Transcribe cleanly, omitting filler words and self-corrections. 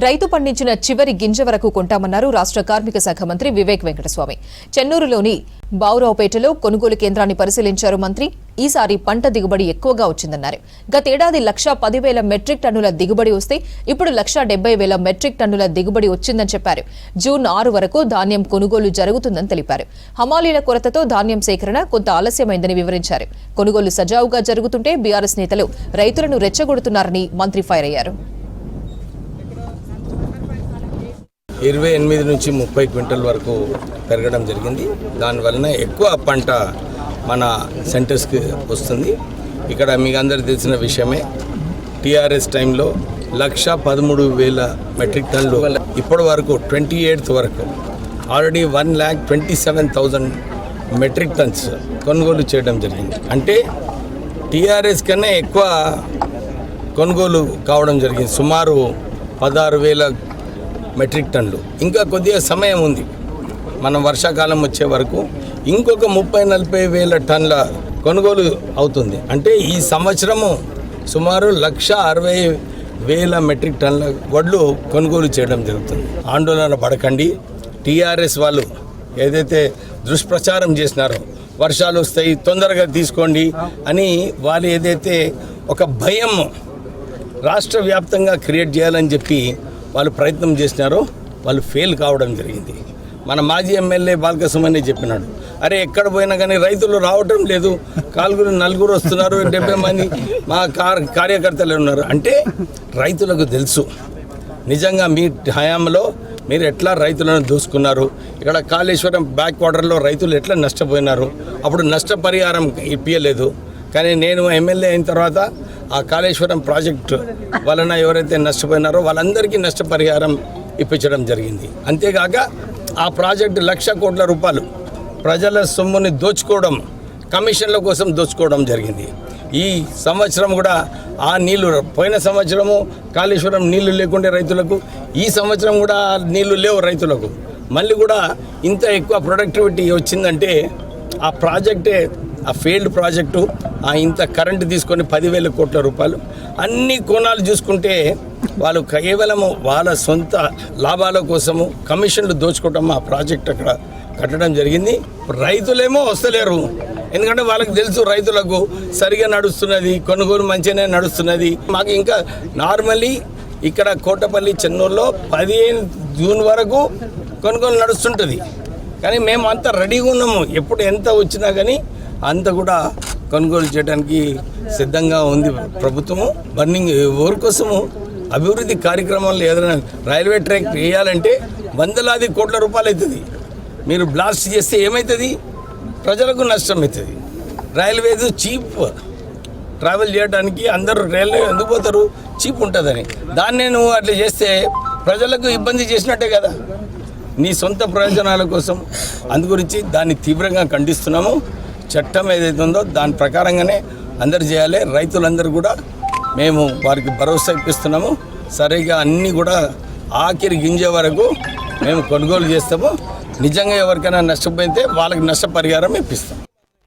రైతు పండించిన చివరి గింజ వరకు కొంటామన్నారు రాష్ట్ర కార్మిక శాఖ మంత్రి వివేక్ వెంకటస్వామి. చెన్నూరులోని బావురావుపేటలో కొనుగోలు కేంద్రాన్ని పరిశీలించారు మంత్రి. ఈసారి పంట దిగుబడి ఎక్కువగా వచ్చిందన్నారు. గతేడాది 1,10,000 మెట్రిక్ టన్నుల దిగుబడి వస్తే ఇప్పుడు 1,70,000 మెట్రిక్ టన్నుల దిగుబడి వచ్చిందని చెప్పారు. జూన్ 6 వరకు ధాన్యం కొనుగోలు జరుగుతుందని తెలిపారు. హమాలీల కొరతతో ధాన్యం సేకరణ కొంత ఆలస్యమైందని వివరించారు. కొనుగోలు సజావుగా జరుగుతుంటే బీఆర్ఎస్ నేతలు రైతులను రెచ్చగొడుతున్నారని మంత్రి ఫైర్ అయ్యారు. 28 నుంచి 30 క్వింటల్ వరకు పెరగడం జరిగింది. దానివలన ఎక్కువ పంట మన సెంటర్స్కి వస్తుంది. ఇక్కడ మీకు అందరికీ తెలిసిన విషయమే, టీఆర్ఎస్ టైంలో 1,13,000 మెట్రిక్ టన్నులు ఇప్పటి వరకు 28th వరకు ఆల్రెడీ 1,27,000 మెట్రిక్ టన్స్ కొనుగోలు చేయడం జరిగింది. అంటే టీఆర్ఎస్ కన్నా ఎక్కువ కొనుగోలు కావడం జరిగింది. సుమారు 16,000 మెట్రిక్ టన్నులు. ఇంకా కొద్దిగా సమయం ఉంది, మనం వర్షాకాలం వచ్చే వరకు ఇంకొక 30,000-40,000 టన్నుల కొనుగోలు అవుతుంది. అంటే ఈ సంవత్సరము సుమారు 1,60,000 మెట్రిక్ టన్నుల వడ్లు కొనుగోలు చేయడం జరుగుతుంది. ఆందోళన పడకండి. టీఆర్ఎస్ వాళ్ళు ఏదైతే దుష్ప్రచారం చేసినారో వర్షాలు వస్తాయి తొందరగా తీసుకోండి అని వాళ్ళు ఏదైతే ఒక భయం రాష్ట్ర వ్యాప్తంగా క్రియేట్ చేయాలని చెప్పి వాళ్ళు ప్రయత్నం చేసినారో వాళ్ళు ఫెయిల్ కావడం జరిగింది. మన మాజీ ఎమ్మెల్యే బాలకసుమని చెప్పినాడు, అరే ఎక్కడ పోయినా కానీ రైతులు రావటం లేదు, 4 వస్తున్నారు, 70 మంది మా కార్యకర్తలు ఉన్నారు. అంటే రైతులకు తెలుసు నిజంగా మీ హయాంలో మీరు ఎట్లా రైతులను దూసుకున్నారు. ఇక్కడ కాళేశ్వరం బ్యాక్ వాటర్లో రైతులు ఎట్లా నష్టపోయినారు, అప్పుడు నష్టపరిహారం ఇప్పించలేదు. కానీ నేను ఎమ్మెల్యే అయిన తర్వాత ఆ కాళేశ్వరం ప్రాజెక్టు వలన ఎవరైతే నష్టపోయినారో వాళ్ళందరికీ నష్టపరిహారం ఇప్పించడం జరిగింది. అంతేకాక ఆ ప్రాజెక్టు 1,00,000 కోట్ల రూపాయలు ప్రజల సొమ్ముని దోచుకోవడం, కమిషన్ల కోసం దోచుకోవడం జరిగింది. ఈ సంవత్సరం కూడా ఆ నీళ్లు, పోయిన సంవత్సరము కాళేశ్వరం నీళ్లు లేకుండే రైతులకు, ఈ సంవత్సరం కూడా నీళ్లు లేవు రైతులకు. మళ్ళీ కూడా ఇంత ఎక్కువ ప్రొడక్టివిటీ వచ్చిందంటే ఆ ప్రాజెక్టే, ఆ ఫెయిల్డ్ ప్రాజెక్టు, ఇంత కరెంటు తీసుకొని 10,000 కోట్ల రూపాయలు అన్ని కోణాలు చూసుకుంటే వాళ్ళు కేవలము వాళ్ళ సొంత లాభాల కోసము కమిషన్లు దోచుకోవటం ఆ ప్రాజెక్ట్ అక్కడ కట్టడం జరిగింది. రైతులేమో వస్తలేరు, ఎందుకంటే వాళ్ళకి తెలుసు రైతులకు సరిగా నడుస్తున్నది, కొనుగోలు మంచిగానే నడుస్తున్నది. మాకు ఇంకా నార్మల్లీ ఇక్కడ కోటపల్లి చెన్నూరులో 15 జూన్ వరకు కొనుగోలు నడుస్తుంటుంది. కానీ మేము అంతా రెడీగా ఉన్నాము, ఎప్పుడు ఎంత వచ్చినా కానీ అంత కూడా కొనుగోలు చేయడానికి సిద్ధంగా ఉంది ప్రభుత్వము. బర్నింగ్ ఎవరి కోసము అభివృద్ధి కార్యక్రమాలు ఏదైనా రైల్వే ట్రాక్ వేయాలంటే 100,000 కోట్ల రూపాయలు అవుతుంది. మీరు బ్లాస్ట్ చేస్తే ఏమవుతుంది, ప్రజలకు నష్టం అవుతుంది. రైల్వేస్ చీప్, ట్రావెల్ చేయడానికి అందరూ రైల్వే ఎందుకు పోతారు, చీప్ ఉంటుందని. దాన్నే నువ్వు అట్లా చేస్తే ప్రజలకు ఇబ్బంది చేసినట్టే కదా, నీ సొంత ప్రయోజనాల కోసం. అందుగురించి దాన్ని తీవ్రంగా ఖండిస్తున్నాము. చట్టం ఏదైతే ఉందో దాని ప్రకారంగానే అందరు చేయాలి. రైతులందరూ కూడా మేము వారికి భరోసా ఇప్పిస్తున్నాము. సరిగా అన్నీ కూడా ఆఖరి గింజ వరకు మేము కొనుగోలు చేస్తాము. నిజంగా ఎవరికైనా నష్టపోయితే వాళ్ళకి నష్టపరిహారం ఇప్పిస్తాం.